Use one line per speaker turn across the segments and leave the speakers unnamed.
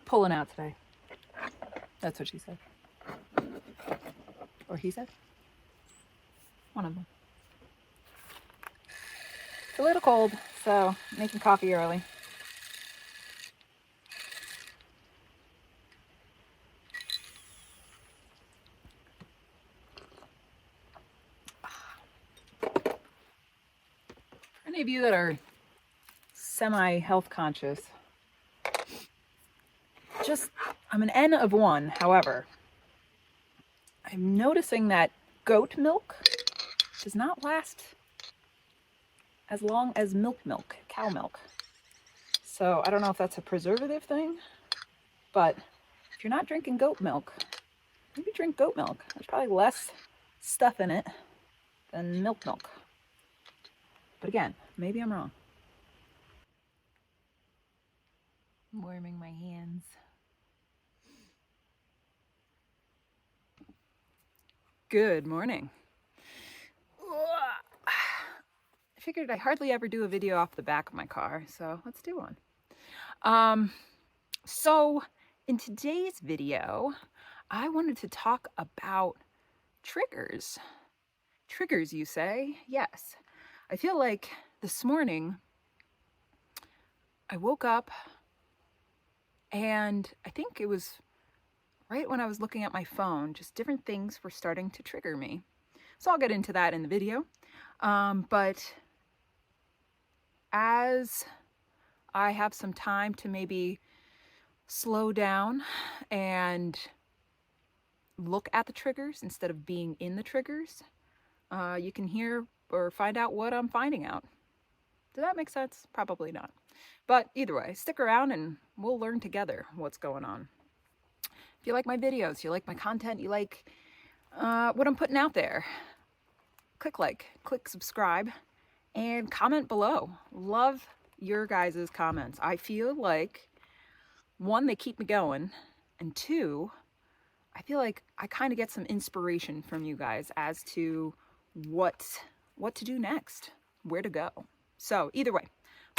pulling out today. That's what she said. Or he said. One of them. It's a little cold, so making coffee early. For any of you that are semi-health conscious, I'm an N of 1. However, I'm noticing that goat milk does not last as long as milk, cow milk. So I don't know if that's a preservative thing, but if you're not drinking goat milk, maybe drink goat milk. There's probably less stuff in it than milk. But again, maybe I'm wrong. I'm warming my hands. Good morning. I figured I hardly ever do a video off the back of my car, so let's do one. So in today's video, I wanted to talk about triggers. Triggers, you say? Yes. I feel like this morning I woke up and I think it was right when I was looking at my phone, just different things were starting to trigger me. So I'll get into that in the video. But as I have some time to maybe slow down and look at the triggers instead of being in the triggers, you can hear or find out what I'm finding out. Does that make sense? Probably not. But either way, stick around and we'll learn together what's going on. If you like my videos, you like my content, you like what I'm putting out there, click subscribe, and comment below. Love your guys' comments. I feel like, one, they keep me going, and two, I feel like I kind of get some inspiration from you guys as to what to do next, where to go. So either way,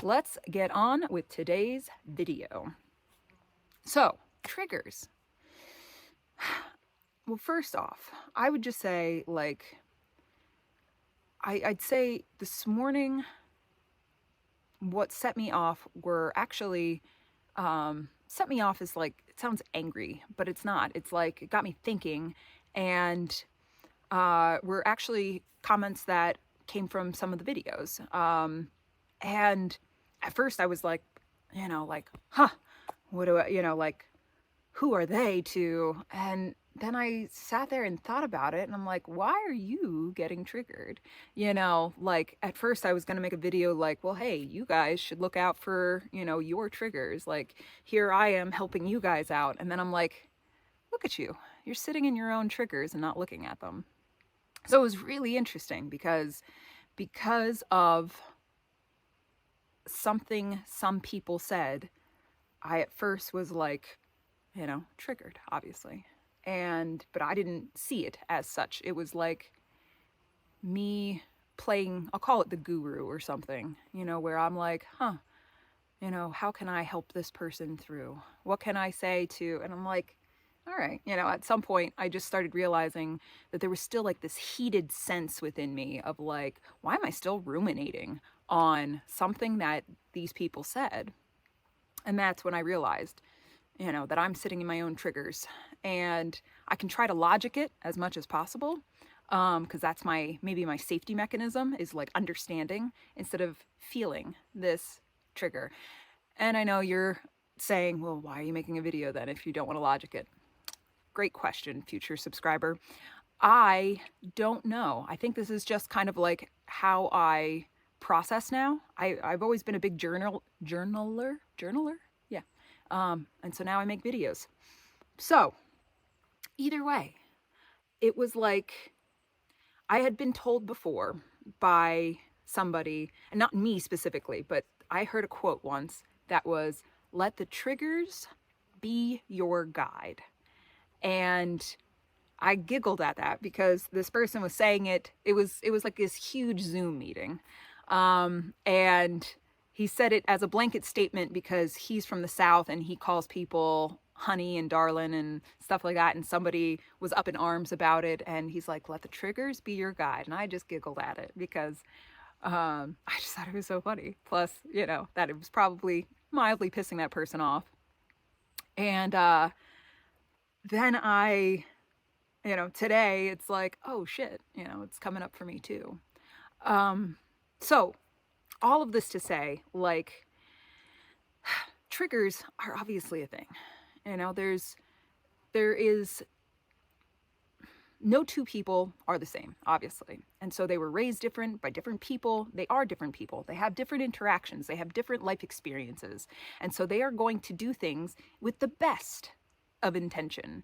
let's get on with today's video. So, triggers. Well, first off, I would just say, like, I'd say this morning, what set me off were actually, set me off is like, it sounds angry, but it's not. It's like, it got me thinking, and were actually comments that came from some of the videos. And at first I was like, what do I, like, who are they to? And then I sat there and thought about it, and I'm like, why are you getting triggered? Like, at first I was going to make a video like, well, hey, you guys should look out for, your triggers. Like, here I am helping you guys out. And then I'm like, look at you. You're sitting in your own triggers and not looking at them. So it was really interesting because of something some people said, I at first was like, triggered, obviously. But I didn't see it as such. It was like me playing, I'll call it the guru or something, where I'm like, how can I help this person through? What can I say to, and I'm like, all right, at some point I just started realizing that there was still like this heated sense within me of like, why am I still ruminating on something that these people said? And that's when I realized, that I'm sitting in my own triggers, and I can try to logic it as much as possible, because that's maybe my safety mechanism, is like understanding instead of feeling this trigger. And I know you're saying, well, why are you making a video then if you don't want to logic it? Great question, future subscriber. I don't know. I think this is just kind of like how I process now. I've always been a big journaler. Yeah. And so now I make videos. So either way, it was like I had been told before by somebody, and not me specifically, but I heard a quote once that was, let the triggers be your guide. And I giggled at that because this person was saying it was like this huge Zoom meeting. And he said it as a blanket statement because he's from the South and he calls people honey and darling and stuff like that. And somebody was up in arms about it. And he's like, let the triggers be your guide. And I just giggled at it because I just thought it was so funny. Plus, that it was probably mildly pissing that person off. And then today it's like, oh shit, it's coming up for me too. So all of this to say, like, triggers are obviously a thing. There is no two people are the same, obviously. And so they were raised different by different people. They are different people. They have different interactions. They have different life experiences. And so they are going to do things with the best of intention,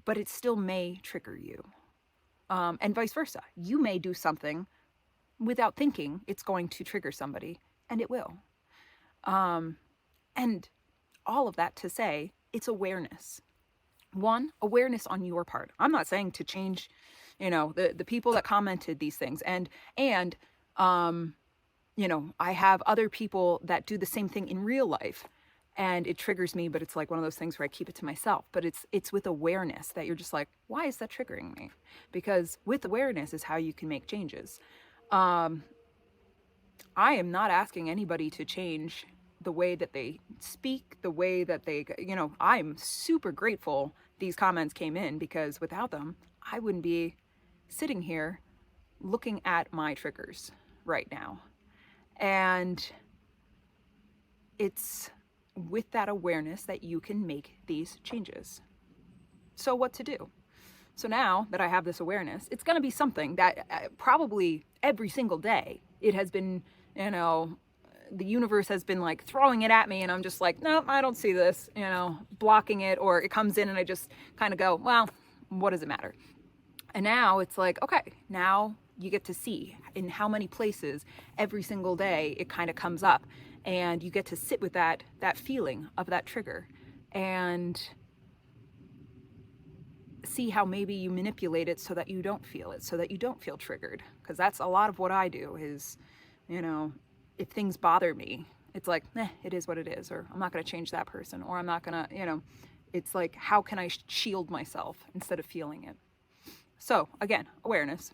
but it still may trigger you. And vice versa. You may do something without thinking it's going to trigger somebody, and it will. And all of that to say, it's awareness. One, awareness on your part. I'm not saying to change, the people that commented these things. And I have other people that do the same thing in real life, and it triggers me, but it's like one of those things where I keep it to myself. But it's with awareness that you're just like, why is that triggering me? Because with awareness is how you can make changes. I am not asking anybody to change the way that they speak, the way that they, I'm super grateful these comments came in, because without them, I wouldn't be sitting here looking at my triggers right now. And it's with that awareness that you can make these changes. So what to do? So now that I have this awareness, it's going to be something that probably every single day it has been, the universe has been like throwing it at me, and I'm just like, no, I don't see this, blocking it, or it comes in and I just kind of go, well, what does it matter? And now it's like, okay, now you get to see in how many places every single day it kind of comes up, and you get to sit with that feeling of that trigger and see how maybe you manipulate it so that you don't feel it, so that you don't feel triggered. Because that's a lot of what I do is, if things bother me, it's like, it is what it is, or I'm not going to change that person, or I'm not going to, it's like, how can I shield myself instead of feeling it? So again, awareness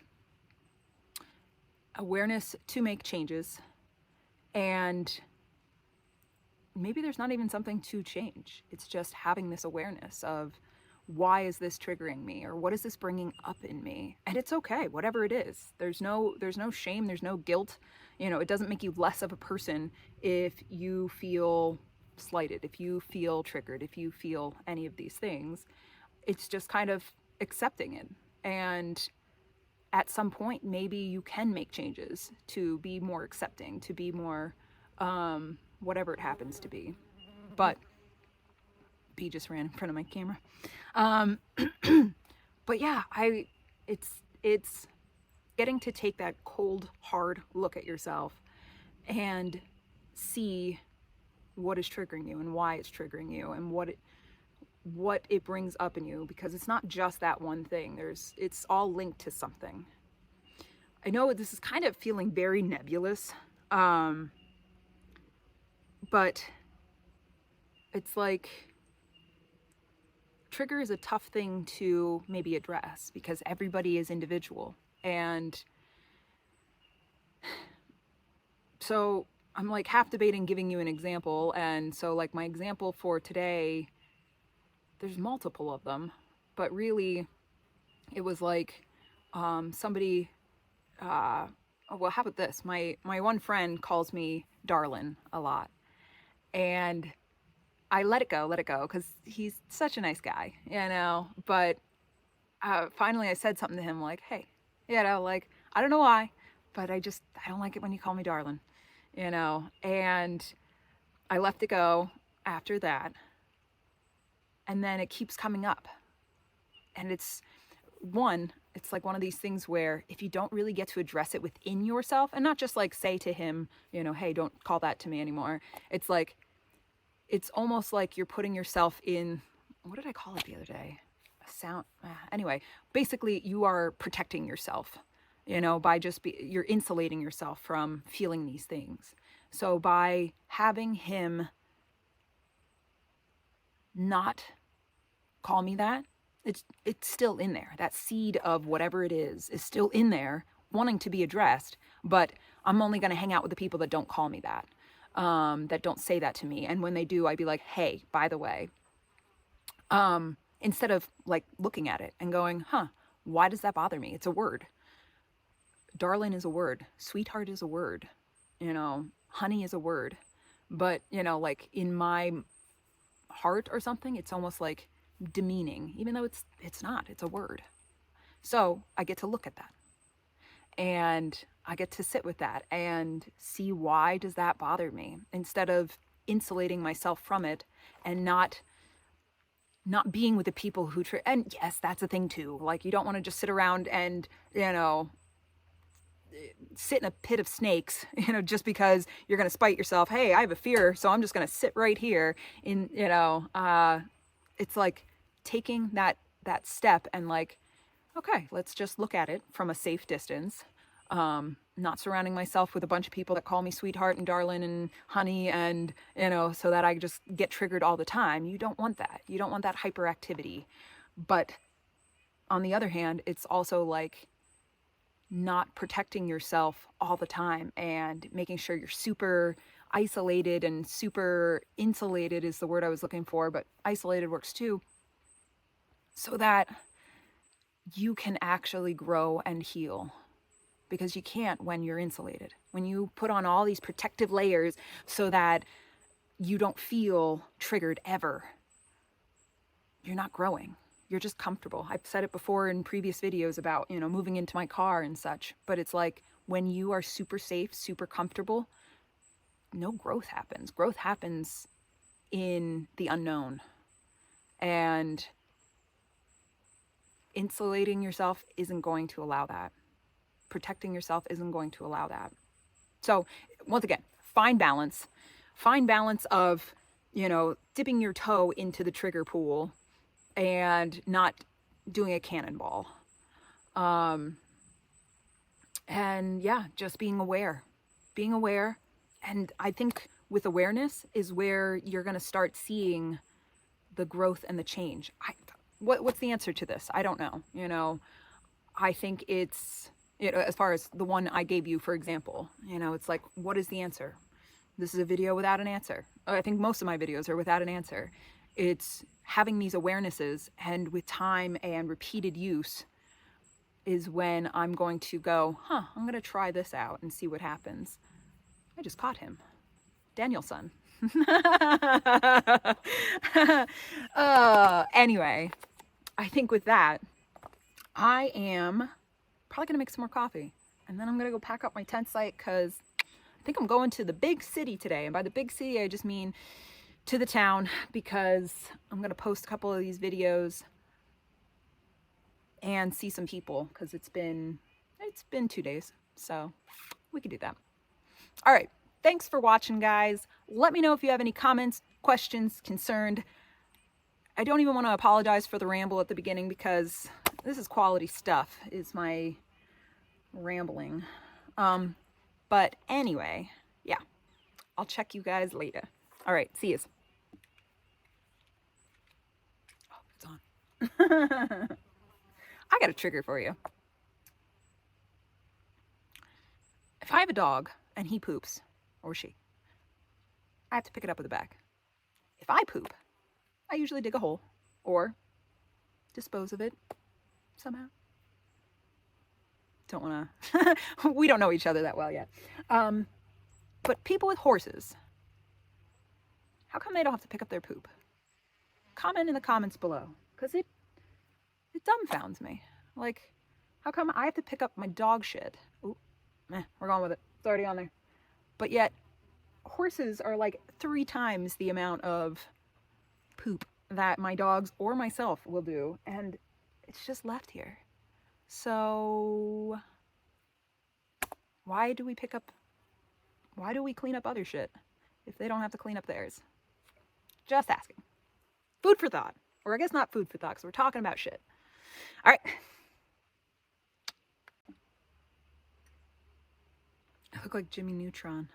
to make changes. And maybe there's not even something to change. It's just having this awareness of, why is this triggering me, or what is this bringing up in me? And it's okay, whatever it is. There's no shame, there's no guilt. It doesn't make you less of a person if you feel slighted, if you feel triggered, if you feel any of these things. It's just kind of accepting it. And at some point, maybe you can make changes to be more accepting, to be more whatever it happens to be. But B just ran in front of my camera. But yeah, it's getting to take that cold, hard look at yourself and see what is triggering you and why it's triggering you and what it brings up in you, because it's not just that one thing. It's all linked to something. I know this is kind of feeling very nebulous, but it's like, trigger is a tough thing to maybe address because everybody is individual. And so I'm like half debating giving you an example. And so like my example for today, there's multiple of them, but really it was like somebody, well, how about this? My one friend calls me darling a lot. And I let it go, because he's such a nice guy, but finally I said something to him like, hey, like, I don't know why, but I don't like it when you call me darling, and I left it go after that. And then it keeps coming up, and it's like one of these things where if you don't really get to address it within yourself, and not just like say to him, hey, don't call that to me anymore. It's like, it's almost like you're putting yourself in, what did I call it the other day? Anyway, basically you are protecting yourself, by you're insulating yourself from feeling these things. So by having him not call me that, it's still in there. That seed of whatever it is still in there, wanting to be addressed. But I'm only going to hang out with the people that don't call me that, that don't say that to me. And when they do, I'd be like, hey, by the way, instead of like looking at it and going, huh, why does that bother me? It's a word. Darling is a word. Sweetheart is a word. Honey is a word. But, like in my heart or something, it's almost like demeaning, even though it's not. It's a word. So I get to look at that. And I get to sit with that and see, why does that bother me, instead of insulating myself from it and not being with the people who and yes, that's a thing too. Like, you don't want to just sit around and sit in a pit of snakes, just because you're going to spite yourself. Hey, I have a fear, so I'm just going to sit right here in, it's like taking that step and like, okay, let's just look at it from a safe distance. Not surrounding myself with a bunch of people that call me sweetheart and darling and honey, and, so that I just get triggered all the time. You don't want that. You don't want that hyperactivity. But on the other hand, it's also like not protecting yourself all the time and making sure you're super isolated and super insulated is the word I was looking for, but isolated works too, so that you can actually grow and heal. Because you can't when you're insulated. When you put on all these protective layers so that you don't feel triggered ever, you're not growing. You're just comfortable. I've said it before in previous videos about, moving into my car and such. But it's like, when you are super safe, super comfortable, no growth happens. Growth happens in the unknown. And insulating yourself isn't going to allow that. Protecting yourself isn't going to allow that. So once again, find balance of, dipping your toe into the trigger pool and not doing a cannonball. And yeah, just being aware. And I think with awareness is where you're going to start seeing the growth and the change. What's the answer to this? I don't know. I think it's, as far as the one I gave you, for example, it's like, what is the answer? This is a video without an answer. I think most of my videos are without an answer. It's having these awarenesses, and with time and repeated use is when I'm going to go, I'm going to try this out and see what happens. I just caught him. Danielson. Anyway, I think with that, I am probably going to make some more coffee. And then I'm going to go pack up my tent site, because I think I'm going to the big city today. And by the big city, I just mean to the town, because I'm going to post a couple of these videos and see some people, because it's been 2 days. So we could do that. All right. Thanks for watching, guys. Let me know if you have any comments, questions, concerned. I don't even want to apologize for the ramble at the beginning, because this is quality stuff, is my rambling. But anyway, yeah, I'll check you guys later. All right, see yous. Oh, it's on. I got a trigger for you. If I have a dog and he poops, or she, I have to pick it up with a bag. If I poop, I usually dig a hole or dispose of it somehow. Don't want to, we don't know each other that well yet. But people with horses, how come they don't have to pick up their poop? Comment in the comments below, because it dumbfounds me. Like, how come I have to pick up my dog shit? Ooh, we're going with it. It's already on there. But yet, horses are like 3 times the amount of poop that my dogs or myself will do, and it's just left here. So why do we clean up other shit if they don't have to clean up theirs? Just asking. Food for thought. Or I guess not food for thought, because we're talking about shit. All right. I look like Jimmy Neutron.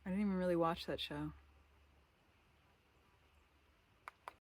I didn't even really watch that show.